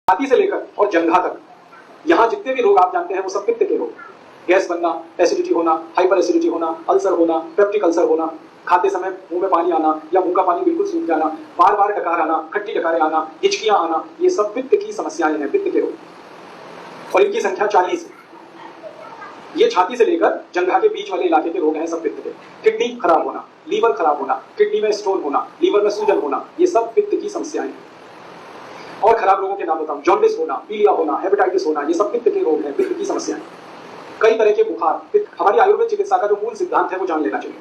छाती से लेकर और जंघा तक यहाँ जितने भी रोग आप जानते हैं वो सब पित्त के रोग। गैस बनना, एसिडिटी होना, हाइपर एसिडिटी होना, अल्सर होना, पेप्टिक अल्सर होना, खाते समय मुंह में पानी आना या मुंह का पानी बिल्कुल सूख जाना, बार बार डकार आना, खट्टी डकारें आना, हिचकियां आना, ये सब पित्त की समस्याएं हैं, पित्त के रोग। और इनकी संख्या 40 है। ये छाती से लेकर जंघा के बीच वाले इलाके के रोग हैं सब पित्त के। किडनी खराब होना, लीवर खराब होना, किडनी में स्टोन होना, लीवर में सूजन होना, ये सब पित्त की समस्याएं हैं। और खराब रोगों के नाम बताऊं, जॉन्डिस होना, पीलिया होना, हेपेटाइटिस होना, ये सब पित्त के रोग हैं, पित्त की समस्याएं। कई तरह के बुखार, पित्त। हमारी आयुर्वेद चिकित्सा का जो मूल सिद्धांत है वो जान लेना चाहिए।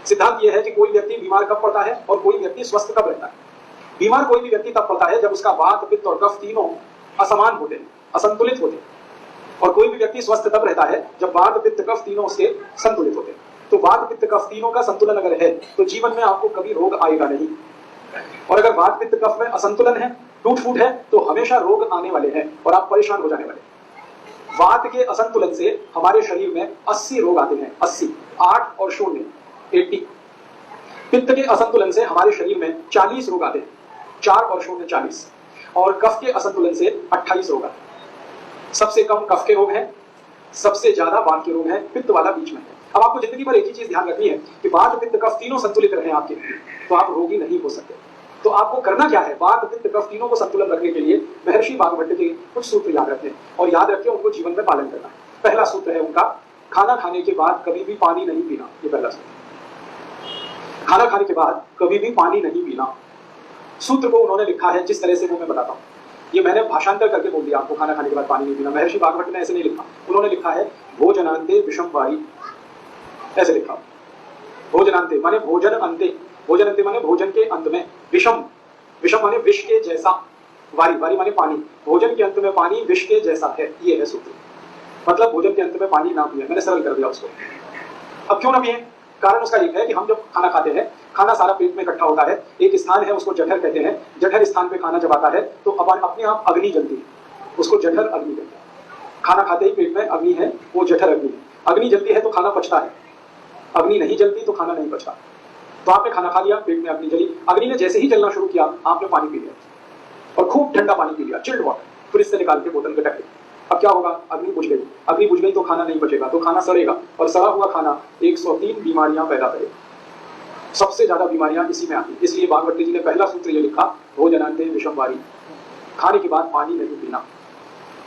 सिद्धांत यह है कि कोई व्यक्ति बीमार कब पड़ता है और कोई व्यक्ति स्वस्थ कब रहता है। बीमार कोई भी व्यक्ति तब पड़ता है जब उसका वात, पित्त और कफ तीनों असमान होते हैं, असंतुलित होते हैं। और कोई भी व्यक्ति स्वस्थ तब रहता है जब वात, पित्त, कफ तीनों उसके संतुलित होते हैं। तो वात, पित्त, कफ तीनों का संतुलन अगर है तो जीवन में आपको कभी रोग आएगा नहीं। और अगर वात, पित्त, कफ में असंतुलन है, टूट फूट है, तो हमेशा रोग आने वाले हैं और आप परेशान हो जाने वाले हैं। वात के असंतुलन से हमारे शरीर में 80 रोग आते हैं, 80, 8 और 0, 80। पित्त के असंतुलन से हमारे शरीर में 40 रोग आते हैं, 4 और 0, 40। और कफ के असंतुलन से 28 रोग आते हैं। सबसे कम कफ के रोग हैं, सबसे ज्यादा वात के रोग हैं, पित्त वाला बीच में है। अब आपको जिंदगी भर एक ही चीज ध्यान रखनी है कि वात, पित्त, कफ तीनों संतुलित रहे आपके, तो आप रोगी नहीं हो सकते। तो आपको करना क्या है, वात, पित्त, कफ तीनों को संतुलन रखने के लिए महर्षि वाग्भट के कुछ सूत्र याद रखें और याद रखें उनको जीवन में पालन करना है। पहला सूत्र है उनका, खाना खाने के बाद कभी भी पानी नहीं पीना। ये पहला सूत्र, खाना खाने के बाद कभी भी पानी नहीं पीना। सूत्र को उन्होंने लिखा है जिस तरह से वो मैं बताता हूँ, ये मैंने भाषांतर करके बोल दिया आपको, खाना खाने के बाद पानी नहीं पीना। महर्षि वाग्भट ने ऐसे नहीं लिखा, उन्होंने लिखा है भोजनांते विषम वारी, ऐसे लिखा। भोजनांते माने भोजन अंते, भोजन अंते माने भोजन के अंत में, विषम, विषम माने विष के जैसा, वारी, वारी माने पानी, भोजन के अंत में पानी विष के जैसा है, ये है सूत्र। मतलब भोजन के अंत में पानी ना पिए, मैंने सरल कर दिया उसको। अब क्यों ना पिए, कारण उसका एक है कि हम जब खाना खाते हैं, खाना सारा पेट में इकट्ठा होता है, एक स्थान है उसको जठर कहते हैं, जठर स्थान पे खाना जब आता है तो अपने आप अग्नि जलती है, उसको जठर अग्नि कहते हैं। खाना खाते ही पेट में अग्नि है, वो जठर अग्नि है। अग्नि जलती है तो खाना पचता है, अग्नि नहीं जलती तो खाना नहीं पचता। तो आपने खाना खा लिया, पेट में अग्नि जली, अग्नि ने जैसे ही जलना शुरू किया आपने पानी पी लिया और खूब ठंडा पानी पी लिया, चिल्ड वाटर, फ्रिज से निकाल के बोतल के ढक्कन। अब क्या होगा, अग्नि बुझ गई, अग्नि बुझ गई तो खाना नहीं बचेगा, तो खाना सड़ेगा और सड़ा हुआ खाना 103 बीमारियां पैदा करेगा। सबसे ज्यादा बीमारियां इसी में आती, इसलिए वाग्भट जी ने पहला सूत्र ये लिखा, भोजनांते विषम वारी, खाने के बाद पानी नहीं पीना।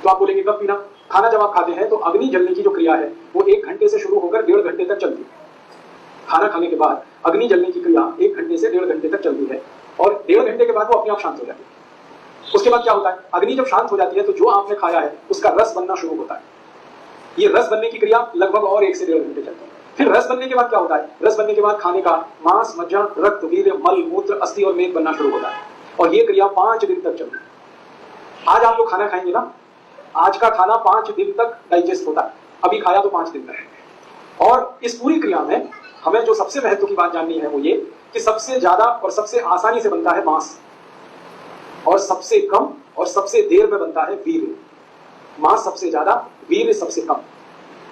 तो आप बोलेंगे कब पीना, खाना जब आप खाते हैं तो अग्नि जलने की जो क्रिया है वो 1 घंटे से शुरू होकर 1.5 घंटे तक चलती है। खाना खाने के बाद अग्नि जलने की क्रिया 1 घंटे से 1.5 घंटे तक चलती है और 1.5 घंटे के बाद वो अपने आप शांत हो जाती है। उसके बाद क्या होता है, अग्नि जब शांत हो जाती है तो जो आपने खाया है उसका रस बनना शुरू होता है। ये रस बनने की क्रिया लगभग और 1 से 1.5 घंटे चलती है। फिर रस बनने के बाद क्या होता है, रस बनने के बाद खाने का मांस, मज्जा, रक्त, वीर्य, मल, मूत्र, अस्थि और मेद बनना शुरू होता है और ये क्रिया 5 दिन तक चलती है। आज आप लोग खाना खाएंगे ना, आज का खाना 5 दिन तक डाइजेस्ट होता है, अभी खाया तो 5 दिन तक। और इस पूरी क्रिया में हमें जो सबसे महत्व की बात जाननी है वो ये कि सबसे ज्यादा और सबसे आसानी से बनता है मांस और सबसे कम और सबसे देर में बनता है वीर्य। मांस सबसे ज्यादा, वीर्य सबसे कम।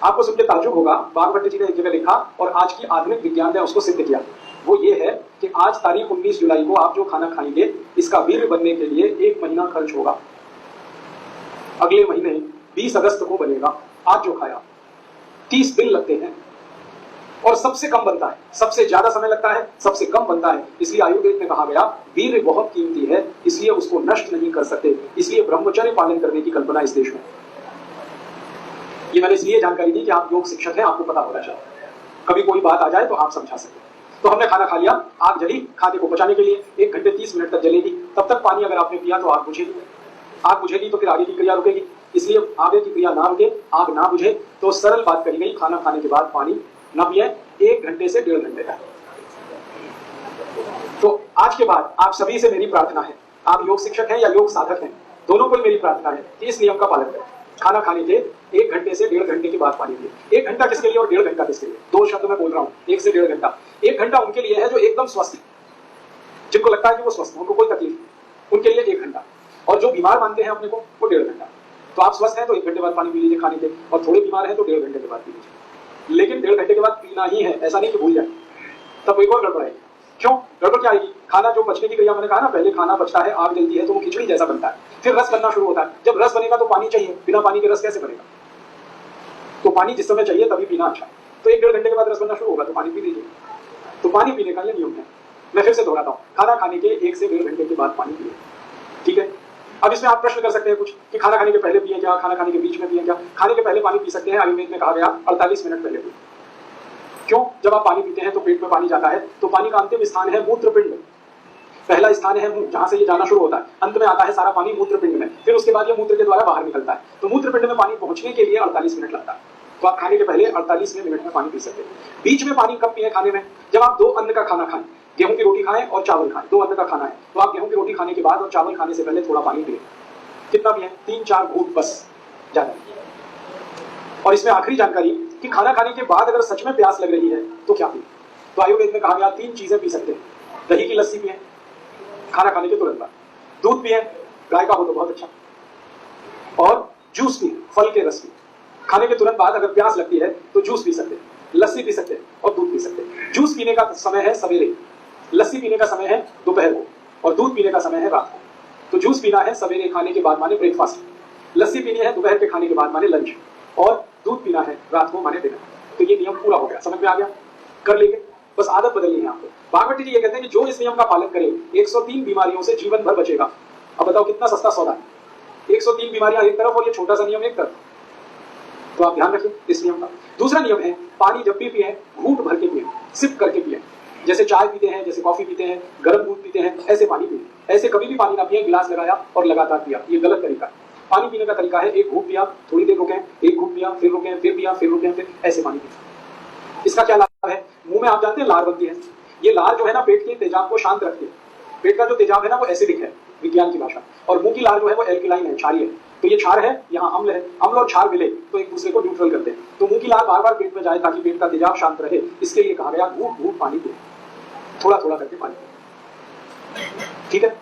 आपको सुनकर ताज्जुब होगा, वाग्भट जी ने एक जगह लिखा और आज की आधुनिक विज्ञान ने उसको सिद्ध किया। वो ये है कि आज तारीख 19 जुलाई को आप जो खाना खाएंगे इसका वीर्य बनने के लिए 1 महीना खर्च होगा। अगले महीने 20 अगस्त को बनेगा। आज जो खाया 30 दिन लगते हैं और सबसे कम बनता है, सबसे ज्यादा समय लगता है, सबसे कम बनता है। इसलिए आयुर्वेद में कहा गया वीर्य बहुत कीमती है, इसलिए उसको नष्ट नहीं कर सकते, इसलिए ब्रह्मचर्य पालन करने की कल्पना इस देश में। ये मैंने इसलिए जानकारी दी कि आप योग शिक्षक हैं, आपको पता होना चाहिए, कभी कोई बात आ जाए तो आप समझा सके। तो हमने खाना खा लिया, आग जली, खाने को पचाने के लिए 1 घंटे 30 मिनट तक जलेगी, तब तक पानी अगर आपने पिया तो आग बुझेगी, आग बुझेगी तो फिर आगे की क्रिया रुकेगी। इसलिए आगे की क्रिया ना रुके, आग ना बुझे, तो सरल बात करी गई, खाना खाने के बाद पानी न पिए 1 घंटे से 1.5 घंटे तक। तो आज के बाद आप सभी से मेरी प्रार्थना है, आप योग शिक्षक हैं या योग साधक हैं, दोनों को मेरी प्रार्थना है कि इस नियम का पालन करें। खाना खाने के 1 घंटे से 1.5 घंटे के बाद पानी पिए। 1 घंटा किसके लिए और 1.5 घंटा किसके लिए, 2 शब्द में बोल रहा हूं, 1 से 1.5 घंटा। 1 घंटा उनके लिए है जो एकदम स्वस्थ है, जिनको लगता है कि वो स्वस्थ, उनको कोई तकलीफ, उनके लिए 1 घंटा। और जो बीमार मानते हैं अपने को, वो 1.5 घंटा। तो आप स्वस्थ हैं तो 1 घंटे बाद पानी पी लीजिए खाने के, और थोड़े बीमार हैं तो 1.5 घंटे के बाद पी लीजिए। लेकिन 1.5 घंटे के बाद पीना ही है, ऐसा नहीं कि भूल जाए, तब एक और गड़बड़ है। क्यों? गड़बड़ क्या आएगी? खाना जो पचने की क्रिया, मैंने कहा ना पहले खाना पचता है, आग जलती है तो वो खिचड़ी जैसा बनता है, फिर रस बनना शुरू होता है। जब रस बनेगा तो पानी चाहिए, बिना पानी के रस कैसे बनेगा? तो पानी जिस समय चाहिए तभी पीना अच्छा है। तो 1-1.5 घंटे के बाद रस बनना शुरू होगा तो पानी पी लीजिए। तो पानी पीने का ये नियम है। मैं फिर से दोहराता हूँ, खाना खाने के 1 से 1.5 घंटे के बाद पानी पिए, ठीक है? अब इसमें आप प्रश्न कर सकते हैं कुछ कि खाना खाने के पहले पिए क्या, खाना खाने के बीच में पिए क्या? खाने के पहले पानी पी सकते हैं, आयुर्वेद में कहा गया 48 मिनट पहले पिए। क्यों? जब आप पानी पीते हैं तो पेट में पानी जाता है, तो पानी का अंतिम स्थान है मूत्रपिंड। पहला स्थान है मुंह, जहां से ये जाना शुरू होता है, अंत में आता है सारा पानी मूत्रपिंड में, फिर उसके बाद ये मूत्र के द्वारा बाहर निकलता है। तो मूत्रपिंड में पानी पहुंचने के लिए 48 मिनट लगता है। तो आप खाने के पहले 48वें मिनट में पानी पी सकते हैं। बीच में पानी कब पिए खाने में? जब आप 2 अन्न का खाना खाएं, गेहूं की रोटी खाएं और चावल खाएं, 2 अन्न का खाना है, तो आप गेहूं की रोटी खाने के बाद और चावल खाने से पहले थोड़ा पानी पिए। कितना पिए? 3-4 घूंट बस, ज्यादा। और इसमें आखिरी जानकारी कि खाना खाने के बाद अगर सच में प्यास लग रही है तो क्या पिए? तो आयुर्वेद में कहा गया 3 चीजें पी सकते हैं। दही की लस्सी पिए खाना खाने के तुरंत बाद, दूध पिए, गाय का हो तो बहुत अच्छा, और जूस पिए, फल के रस पिए। खाने के तुरंत बाद अगर प्यास लगती है तो जूस पी सकते हैं, लस्सी पी सकते हैं और दूध पी सकते हैं। जूस पीने का समय है सवेरे, लस्सी पीने का समय है दोपहर को, और दूध पीने का समय है रात को। तो जूस पीना है सवेरे खाने के बाद माने ब्रेकफास्ट, लस्सी पीनी है दोपहर के खाने के बाद माने लंच, और दूध पीना है रात को माने डिनर। तो ये नियम पूरा हो गया, समझ में आ गया? कर लेंगे, बस आदत बदलनी है आपको। भागवती जी ये कहते हैं कि जो इस नियम का पालन करे 103 बीमारियों से जीवन भर बचेगा। अब बताओ कितना सस्ता सौदा है? 103 बीमारियां एक तरफ और ये छोटा सा नियम एक तरफ। तो आप ध्यान रखिए इस नियम का। दूसरा नियम है, पानी जब भी पिए घूंट भर के पिए, सिप करके पिए। जैसे चाय पीते हैं, जैसे कॉफी पीते हैं, गर्म दूध पीते हैं, ऐसे पानी पिए। ऐसे कभी भी पानी ना पिए, गिलास लगाया और लगातार पिया, ये गलत तरीका है। पानी पीने का तरीका है एक घूंट पिया, थोड़ी देर रुके, एक घूंट पिया, फिर रुके, फिर पिया, फिर रुके, फिर ऐसे पानी पिया। इसका क्या लाभ है? मुंह में आप जानते हैं लार बनती है, ये लार जो है ना पेट के तेजाब को शांत रखती है। पेट का जो तेजाब है ना वो एसिडिक है विज्ञान की भाषा, और मुंह की लार जो है वो एल्कलाइन है, क्षारीय है। तो ये क्षार है, यहाँ अम्ल है, अम्ल और क्षार मिले तो एक दूसरे को न्यूट्रल करते हैं। तो मुंह की लार बार बार पेट में जाए ताकि पेट का तेजाब शांत रहे, इसके लिए कहा गया घूंट घूंट पानी पिए, थोड़ा थोड़ा करके पानी पिए, ठीक है?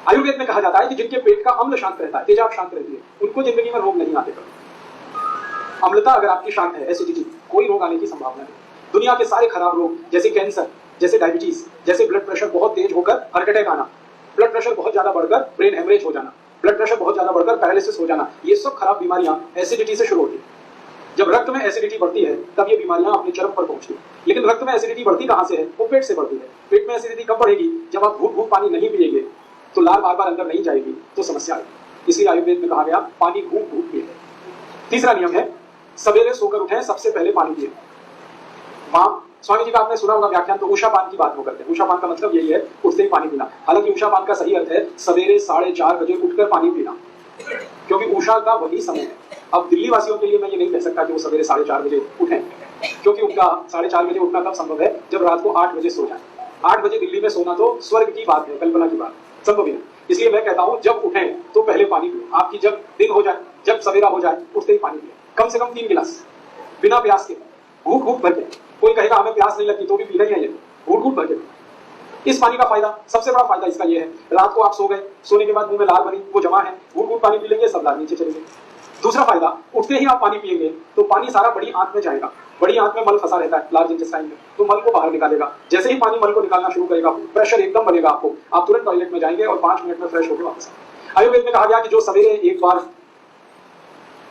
आयुर्वेद में कहा जाता है कि जिनके पेट का अम्ल शांत रहता है, तेजाब शांत रहती है, उनको जिंदगी में रोग नहीं आते कभी। अम्लता अगर आपकी शांत है, एसिडिटी, कोई रोग आने की संभावना नहीं। दुनिया के सारे खराब रोग जैसे कैंसर, जैसे डायबिटीज, जैसे ब्लड प्रेशर बहुत तेज होकर हार्ट अटैक आना, ब्लड प्रेशर बहुत ज्यादा बढ़कर ब्रेन हेमरेज हो जाना, ब्लड प्रेशर बहुत ज्यादा बढ़कर पैरालिसिस हो जाना, ये सब खराब बीमारियां एसिडिटी से शुरू होती है। जब रक्त में एसिडिटी बढ़ती है तब ये बीमारियां अपने चरम पर पहुंचती है। लेकिन रक्त में एसिडिटी बढ़ती कहां से है? वो पेट से बढ़ती है। पेट में एसिडिटी कब बढ़ेगी? जब आप घूंट घूंट पानी नहीं पिएंगे, तो लार बार बार अंदर नहीं जाएगी तो समस्या आएगी। इसलिए आयुर्वेद में कहा गया पानी घूंट घूंट पिए। तीसरा नियम है, सवेरे सोकर उठे सबसे पहले पानी पिए। माँ स्वामी जी का आपने सुना होगा व्याख्यान, तो उषा पान की बात वो करते हैं। उषा पान का मतलब यही है उठते ही पानी पीना। हालांकि उषा पान का सही अर्थ है सवेरे 4:30 बजे उठकर पानी पीना, क्योंकि उषा का वही समय है। अब दिल्ली वासियों के लिए मैं ये नहीं कह सकता कि वो सवेरे 4:30 बजे उठें, क्योंकि उनका 4:30 बजे उठना तब संभव है जब रात को 8 बजे सो जाए। 8 बजे दिल्ली में सोना तो स्वर्ग की बात है, कल्पना की बात, संभव ही नहीं। इसलिए मैं कहता हूँ जब उठें तो पहले पानी पिए। आपकी जब दिन हो जाए, जब सवेरा हो जाए, उठते ही पानी पिए, कम से कम 3 गिलास, बिना प्यास के, घूंट घूंट भर के। कोई कहेगा हमें प्यास नहीं लगती तो भी पीना ही है, ये घूंट घूंट भर के। इस पानी का फायदा, सबसे बड़ा फायदा इसका ये है, रात को आप सो गए, सोने के बाद मुंह में लार बनी, वो जमा है, घूंट घूंट पानी पी लेंगे, सब लार नीचे चलेंगे। दूसरा फायदा, उठते ही आप पानी पिएंगे तो पानी सारा बड़ी आंत में जाएगा। बड़ी आंत में मल फंसा रहता है, लार्ज इंटेस्टाइन में, तो मल को बाहर निकालेगा। जैसे ही पानी मल को निकालना शुरू करेगा, प्रेशर एकदम बनेगा आपको, आप तुरंत टॉयलेट में जाएंगे और 5 मिनट में फ्रेश होकर वापस आएंगे। आयुर्वेद में कहा गया कि जो सवेरे एक बार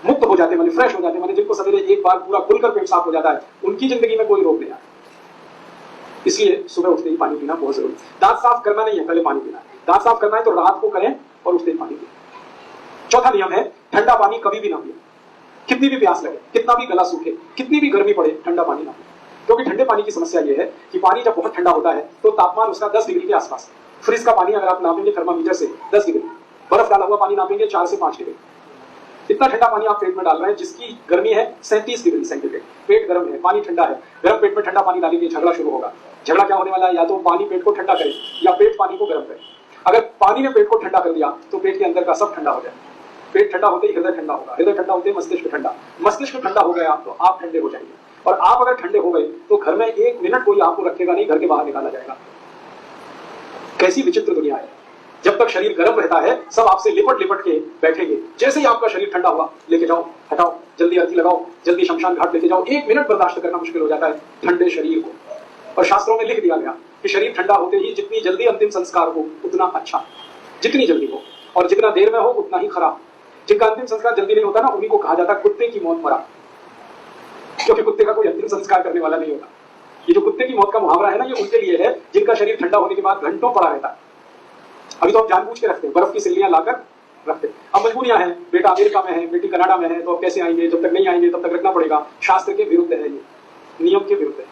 मुक्त हो जाते, माने फ्रेश हो जाते, माने जिनको सवेरे एक बार पूरा खुलकर पेट साफ हो जाता है, उनकी जिंदगी में कोई रोग नहीं आता। इसलिए सुबह उठते ही पानी पीना बहुत जरूरी। दांत साफ करना नहीं है, पहले पानी पीना है। दांत साफ करना है तो रात को करें और उठते ही पानी पिए। चौथा नियम है, ठंडा पानी कभी भी ना पिए। कितनी भी प्यास लगे, कितना भी गला सूखे, कितनी भी गर्मी पड़े, ठंडा पानी ना पिए। क्योंकि ठंडे पानी की समस्या यह है कि पानी जब बहुत ठंडा होता है तो तापमान उसका 10 डिग्री के आसपास। फ्रिज का पानी अगर आप नापेंगे थर्मामीटर से 10 डिग्री, बर्फ डाला हुआ पानी नापेंगे 4 से 5 डिग्री। इतना ठंडा पानी आप पेट में डाल रहे हैं जिसकी गर्मी है 37 डिग्री सेंटीग्रेड। पेट गर्म है, पानी ठंडा है, गर्म पेट में ठंडा पानी डालेंगे, झगड़ा शुरू होगा। झगड़ा क्या होने वाला है? या तो पानी पेट को ठंडा करे या पेट पानी को गर्म करे। अगर पानी ने पेट को ठंडा कर दिया तो पेट के अंदर का सब ठंडा हो जाए। पेट ठंडा होते ही हृदय ठंडा होगा, हृदय ठंडा होते ही मस्तिष्क ठंडा, मस्तिष्क ठंडा हो गया तो आप ठंडे हो जाएंगे। और आप अगर ठंडे हो गए तो घर में 1 मिनट कोई आपको रखेगा नहीं, घर के बाहर निकाला जाएगा। कैसी विचित्र दुनिया है। जब तक शरीर गर्म रहता है सब आपसे लिपट लिपट के बैठेंगे, जैसे ही आपका शरीर ठंडा हुआ लेके जाओ, हटाओ, जल्दी अर्थी लगाओ, जल्दी शमशान घाट लेके जाओ। 1 मिनट बर्दाश्त करना मुश्किल हो जाता है ठंडे शरीर को। और शास्त्रों में लिख दिया गया कि शरीर ठंडा होते ही जितनी जल्दी अंतिम संस्कार हो उतना अच्छा, जितनी जल्दी हो, और जितना देर में हो उतना ही खराब। जिनका अंतिम संस्कार जल्दी नहीं होता ना, उन्हीं को कहा जाता है कुत्ते की मौत मरा, क्योंकि कुत्ते का कोई अंतिम संस्कार करने वाला नहीं होता। ये जो कुत्ते की मौत का मुहावरा है ना, ये उनके लिए है जिनका शरीर ठंडा होने के बाद घंटों पड़ा रहता है। अभी तो हम जानबूझ के रखते हैं, बर्फ की सिल्लियां लाकर रखते हैं। अब मजबूरियां हैं, बेटा अमेरिका में है, बेटी कनाडा में है, तो अब कैसे आएंगे, जब तक नहीं आएंगे तब तक रखना पड़ेगा। शास्त्र के विरुद्ध है, ये नियम के विरुद्ध है।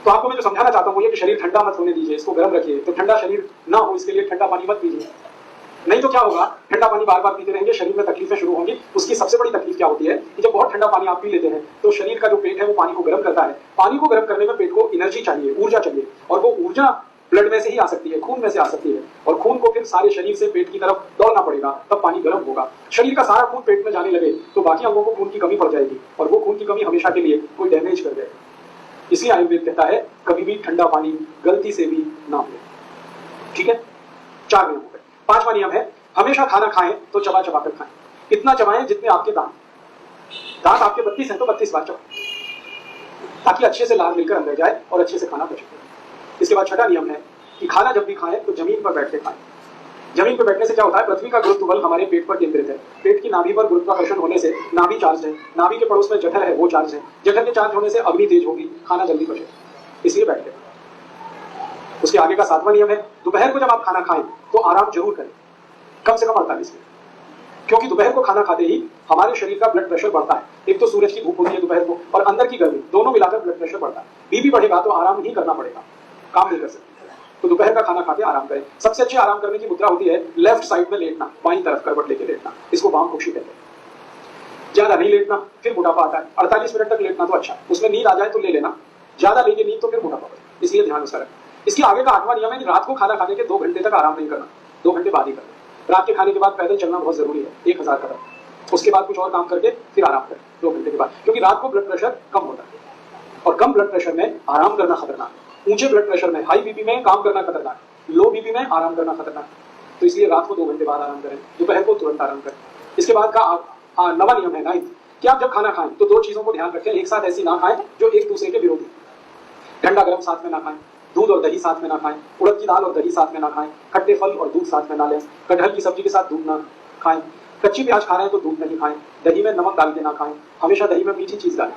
तो आपको मैं जो समझाना चाहता हूँ वो ये कि शरीर ठंडा मत होने दीजिए, इसको गर्म रखिए। तो ठंडा शरीर ना हो इसके लिए ठंडा पानी मत पीजिए, नहीं तो क्या होगा, ठंडा पानी बार बार पीते रहेंगे, शरीर में तकलीफें शुरू होंगी। उसकी सबसे बड़ी तकलीफ क्या होती है कि जब बहुत ठंडा पानी आप पी लेते हैं तो शरीर का जो पेट है वो पानी को गर्म करता है। पानी को गर्म करने में पेट को एनर्जी चाहिए, ऊर्जा चाहिए, और वो ऊर्जा ब्लड में से ही आ सकती है, खून में से आ सकती है, और खून को फिर सारे शरीर से पेट की तरफ दौड़ना पड़ेगा, तब पानी गर्म होगा। शरीर का सारा खून पेट में जाने लगे तो बाकी अंगों को खून की कमी पड़ जाएगी, और वो खून की कमी हमेशा के लिए कोई डैमेज कर देगा। इसलिए आयुर्वेद कहता है कभी भी ठंडा पानी गलती से भी ना पिए। ठीक है, 4 नियम हो गए। 5वां नियम है हमेशा खाना खाएं तो चबा चबा कर खाएं, इतना चबाएं जितने आपके दांत आपके 32 हैं तो 32 बार चबाएं, ताकि अच्छे से लार मिलकर अंदर जाए और अच्छे से खाना पचे। इसके बाद 6वां नियम है कि खाना जब भी खाएं तो जमीन पर बैठ के खाएं। जमीन पर बैठने से क्या होता है, पृथ्वी का गुरुत्व बल हमारे पेट पर केंद्रित है। पेट की नाभि पर गुरुत्वाकर्षण होने से नाभि चार्ज है, नाभि के पड़ोस में जठर है, वो चार्ज है, जठर के चार्ज होने से अग्नि तेज होगी, खाना जल्दी पचे, इसलिए बैठ के। उसके आगे का 7वां नियम है दोपहर को जब आप खाना खाएं तो आराम जरूर करें, कम से कम 48 मिनट, क्योंकि दोपहर को खाना खाते ही हमारे शरीर का ब्लड प्रेशर बढ़ता है। एक तो सूरज की धूप होती है दोपहर को, और अंदर की गर्मी, दोनों मिलाकर ब्लड प्रेशर बढ़ता है। बीपी बढ़ेगा तो आराम ही करना पड़ेगा, काम नहीं कर सकते। तो दोपहर का खाना खाते आराम करें। सबसे अच्छी आराम करने की मुद्रा होती है लेफ्ट साइड में लेटना, बाईं तरफ करवट लेके लेटना, इसको वाम कुक्षी कहते हैं। ज्यादा नहीं लेटना, फिर मोटापा आता है। 48 मिनट तक लेटना तो अच्छा, उसमें नींद आ जाए तो ले लेना, ज्यादा लेंगे नींद तो फिर मोटापा बढ़े, इसलिए ध्यान उसका रखें। इसके आगे का 8वां नियम है कि रात को खाना खाने के 2 घंटे तक आराम नहीं करना, 2 घंटे बाद ही करना। रात के खाने के बाद पैदल चलना बहुत जरूरी है, 1000 कदम। उसके बाद कुछ और काम करके फिर आराम करें 2 घंटे के बाद, क्योंकि रात को ब्लड प्रेशर कम होता है, और कम ब्लड प्रेशर में आराम करना खतरनाक है। ऊंचे ब्लड प्रेशर में, हाई बीपी में काम करना खतरनाक है, लो बीपी में आराम करना खतरनाक है। तो इसलिए रात को 2 घंटे बाद आराम करें, दोपहर को तुरंत आराम करें। इसके बाद का 9वां नियम है 9th, कि आप जब खाना खाएं तो 2 चीजों को ध्यान रखें, एक साथ ऐसी ना खाएं जो एक दूसरे के विरोधी। ठंडा गर्म साथ में ना खाएं, दूध और दही साथ में ना खाएं, उड़द की दाल और दही साथ में ना खाएं, खट्टे फल और दूध साथ में ना लें, कटहल की सब्जी के साथ दूध ना खाएं, कच्ची प्याज खा रहे हैं तो दूध नहीं खाएं, दही में नमक डाल के ना खाएं, हमेशा दही में मीठी चीज डालें।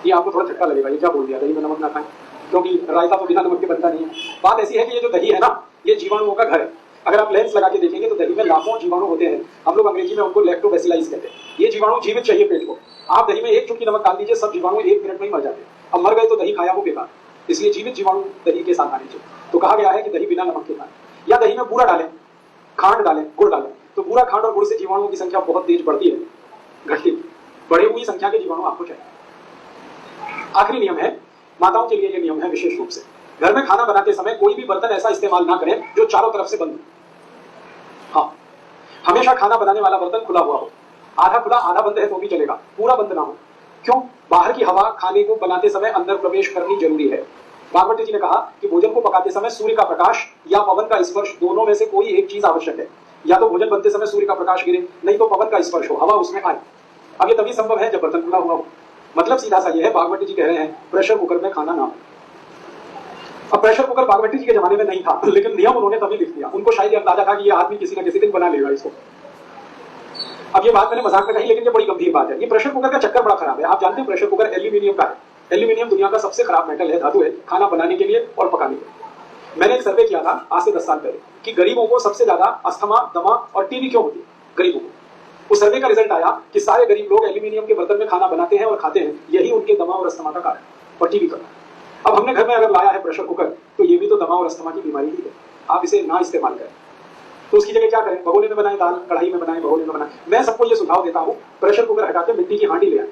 ये आपको थोड़ा झटका लगेगा, ये क्या बोल दिया, दही में नमक ना खाएं, क्योंकि रायता तो बिना नमक के बनता नहीं है। बात ऐसी है कि ये जो दही है ना, ये जीवाणुओं का घर है। अगर आप लेंस लगा के देखेंगे तो दही में लाखों जीवाणु होते हैं, हम लोग अंग्रेजी में उनको लैक्टोबैसिलस कहते हैं। ये जीवाणु जीवित चाहिए पेट को, आप दही में 1 चुटकी नमक डाल दीजिए, सब जीवाणु 1 मिनट में ही मर जाते हैं। अब मर गए तो दही खाया वो बेकार, इसलिए जीवित जीवाणु दही के साथ आने चाहिए। तो कहा गया है कि दही बिना नमक के खाएं, या दही में बूरा डालें, खांड डालें, गुड़ डालें। तो बूरा, खांड और गुड़ से जीवाणुओं की संख्या बहुत तेज बढ़ती है, घटती, बढ़ी हुई संख्या के जीवाणु आपको चाहिए। आखिरी नियम है, माताओं के लिए ये नियम है विशेष रूप से, घर में खाना बनाते समय कोई भी बर्तन ऐसा इस्तेमाल ना करें जो चारों तरफ से बंद हो। हाँ, हमेशा खाना बनाने वाला बर्तन खुला हुआ हो, आधा खुला आधा बंद है तो भी चलेगा, पूरा बंद ना हो। क्यों? बाहर की हवा खाने को बनाते समय अंदर प्रवेश करनी जरूरी है। भागवती जी ने कहा कि भोजन को पकाते समय सूर्य का प्रकाश या पवन का स्पर्श, दोनों में से कोई एक चीज आवश्यक है। या तो भोजन बनते समय सूर्य का प्रकाश गिरे, नहीं तो पवन का स्पर्श हो, हवा उसमें आए। अब ये तभी संभव है जब बर्तन खुला हुआ हो। मतलब सीधा सा ये है, भागवती जी कह रहे हैं प्रेशर कुकर में खाना ना हो। अब प्रेशर कुकर भागवती जी के जमाने में नहीं था, लेकिन नियम उन्होंने तभी लिख दिया। उनको शायद अंदाजा था कि ये आदमी किसी न किसी दिन बना लेगा इसको। अब ये बात मैंने मजाक में कही, लेकिन ये बड़ी गंभीर बात है। ये प्रेशर कुकर का चक्कर बड़ा खराब है। आप जानते हैं प्रेशर कुकर एल्यूमिनियम का है। एल्यूमिनियम दुनिया का सबसे खराब मेटल है, धातु है, खाना बनाने के लिए और पकाने के लिए। मैंने एक सर्वे किया था आज से 10 साल पहले कि गरीबों को सबसे ज्यादा अस्थमा, दमा और टीबी क्यों होती है गरीबों को। उस सर्वे का रिजल्ट आया कि सारे गरीब लोग एल्यूमिनियम के बर्तन में खाना बनाते हैं और खाते हैं, यही उनके दमा और अस्थमा का कारण और टीबी का। अब हमने घर में अगर लाया है प्रेशर कुकर, तो ये भी तो दमा और अस्थमा की बीमारी ही है। आप इसे ना इस्तेमाल करें, तो उसकी जगह क्या करें, भगोने में बनाएं दाल, कढ़ाई में बनाएं, भगोने में बनाएं। मैं सबको ये सुझाव देता हूँ, प्रेशर कुकर हटा के मिट्टी की हांडी ले आए,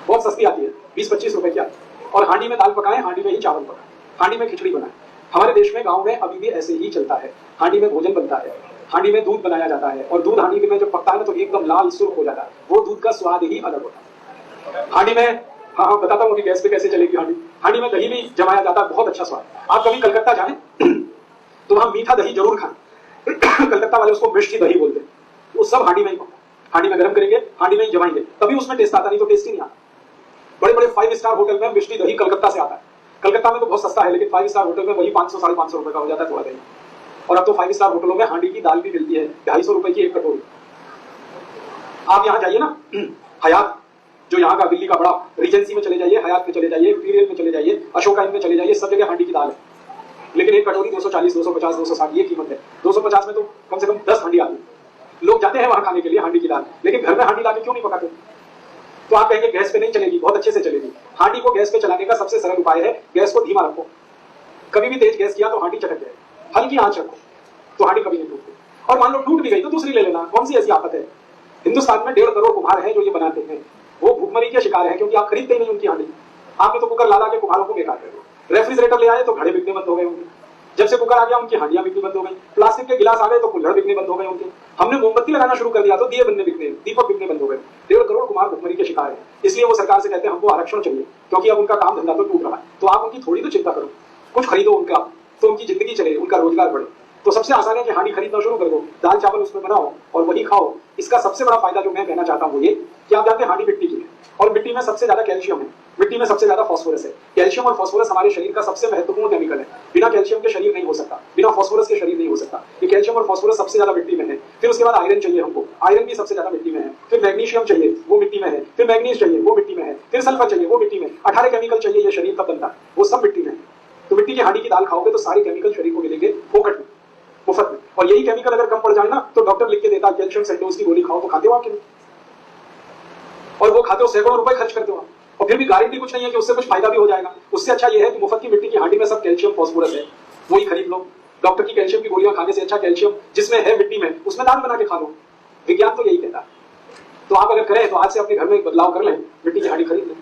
बहुत सस्ती आती है, 20-25 रुपए की आती है, और हांडी में दाल पकाएं, हांडी में ही चावल पकाएं, हांडी में खिचड़ी बनाएं। हमारे देश में, गाँव में अभी भी ऐसे ही चलता है। हांडी में भोजन बनता है, हांडी में दूध बनाया जाता है, और दूध हांडी में जब पकता है तो एकदम लाल सुर्ख हो जाता है। वो दूध का स्वाद ही अलग होता है। हांडी में, हाँ बताता हूँ कि गैस पे कैसे चलेगी हांडी। हांडी में दही भी जमाया जाता है, बहुत अच्छा स्वाद। आप कभी कलकत्ता जाएं तो वहां मीठा दही जरूर खाएं। कलकत्ता वाले उसको मिष्टी दही बोलते हैं। वो सब हांडी में ही, हांडी में गर्म करेंगे, हांडी में ही जमाएंगे, तभी उसमें टेस्ट आता, नहीं तो टेस्ट ही नहीं आता। बड़े बड़े 5 स्टार होटल में मिष्टी दही कलकत्ता से आता है, कलकत्ता में तो बहुत सस्ता है, लेकिन 5 स्टार होटल में वही 500 साढ़े 500 रुपए का हो जाता है थोड़ा देर। और अब तो 5 स्टार होटलों में हांडी की दाल भी मिलती है 250 रुपए की एक कटोरी। आप यहाँ जाइए ना हयात, जो यहाँ का दिल्ली का बड़ा रीजेंसी में चले जाइए, हयात में चले जाइए, इंपीरियल में चले जाइए, अशोका इन में चले जाइए, सब जगह हांडी की दाल है। लेकिन एक कटोरी 240, 250, 260 ये कीमत है। 250 में तो कम से कम 10 हांडी आती है। लोग जाते हैं वहां खाने के लिए हांडी की दाल, लेकिन घर में हांडी लाके क्यों नहीं पकाते? तो आप कहेंगे गैस पे नहीं चलेगी, बहुत अच्छे से चलेगी। हांडी को गैस पे चलाने का सबसे सरल उपाय है, गैस को धीमा रखो। कभी भी तेज गैस किया तो हांडी चटक जाए, हल्की आंच रखो तो हांडी कभी नहीं टूटती। और मान लो टूट भी गई तो दूसरी ले लेना, कौन सी ऐसी आफत है? हिंदुस्तान में 1.5 करोड़ कुम्हार हैं जो ये बनाते हैं, वो भूखमरी के शिकार है क्योंकि आप खरीदते ही नहीं उनकी हांडी। आपने तो कुकर ला के कुम्हारों को बेकार कर दिया। रेफ्रिजरेटर ले आए तो घड़े बिकने बंद हो गए उनके। जब से कुकर आ गया उनकी हांडियां बिकनी बंद हो गई। प्लास्टिक के गिलास आ गए तो कुल्हड़ बिकने बंद हो गए उनके। हमने मोमबत्ती लगाना शुरू कर दिया तो दिए बनने बिकने, दीपक बिकने बंद हो गए। 1.5 करोड़ कुम्हार भूखमरी के शिकार है। इसलिए वो सरकार से कहते हैं हमको आरक्षण चाहिए, क्योंकि अब उनका काम धंधा तो टूट रहा है। तो आप उनकी थोड़ी तो चिंता करो, कुछ खरीदो उनका, तो उनकी जिंदगी चले, उनका रोजगार बढ़े। तो सबसे आसान है कि हांडी खरीदना शुरू कर दो, दाल चावल उसमें बनाओ और वही खाओ। इसका सबसे बड़ा फायदा जो मैं कहना चाहता हूँ वो ये कि आप जानते हैं हांडी मिट्टी की है और मिट्टी में सबसे ज्यादा कैल्शियम है, मिट्टी में सबसे ज्यादा फास्फोरस है। कैल्शियम और फास्फोरस हमारे शरीर का सबसे महत्वपूर्ण केमिकल है। बिना कैल्शियम के शरीर नहीं हो सकता, बिना फास्फोरस के शरीर नहीं हो सकता। ये कैल्शियम और फास्फोरस सबसे ज्यादा मिट्टी में है। फिर उसके बाद आयरन चाहिए हमको, आयरन भी सबसे ज्यादा मिट्टी में है। फिर मैग्नीशियम चाहिए, वो मिट्टी में है। फिर मैग्नीज चाहिए, वो मिट्टी में है। फिर सल्फर चाहिए, वो मिट्टी में। 18 केमिकल चाहिए ये शरीर तब बनता है, वो सब मिट्टी में है। तो मिट्टी की हांडी की दाल खाओगे तो सारे केमिकल शरीर को मिलेंगे फोकट में, मुफ्त में। और यही केमिकल अगर कम पड़ जाए ना तो डॉक्टर लिख के देता है कैल्शियम सेंडोज की गोली खाओ, तो खाते हो आप कि नहीं? और वो खाते हो, सैकड़ों रुपए खर्च करते हो, और फिर भी गारंटी कुछ नहीं है कि उससे कुछ फायदा भी हो जाएगा। उससे अच्छा ये है कि मुफ्त की मिट्टी की हांडी में सब कैल्शियम फास्फोरस है, वही खरीद लो। डॉक्टर की कैल्शियम की गोलियां खाने से अच्छा कैल्शियम जिसमें है मिट्टी में, उसमें दाल बना के खा लो। विज्ञान तो यही कहता है। तो आप अगर करें तो आज से अपने घर में एक बदलाव कर लें, मिट्टी की हांडी खरीद लें।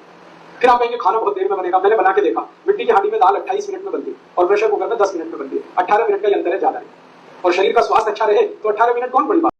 फिर आप कहेंगे खाना बहुत देर में बनेगा, मैंने बना के देखा, मिट्टी की हांडी में दाल 28 मिनट में बनती है और प्रेशर कुकर में 10 मिनट में बनती है। 18 मिनट का अंतर है, ज्यादा है। और शरीर का स्वास्थ्य अच्छा रहे तो 18 मिनट कौन बड़ी बात।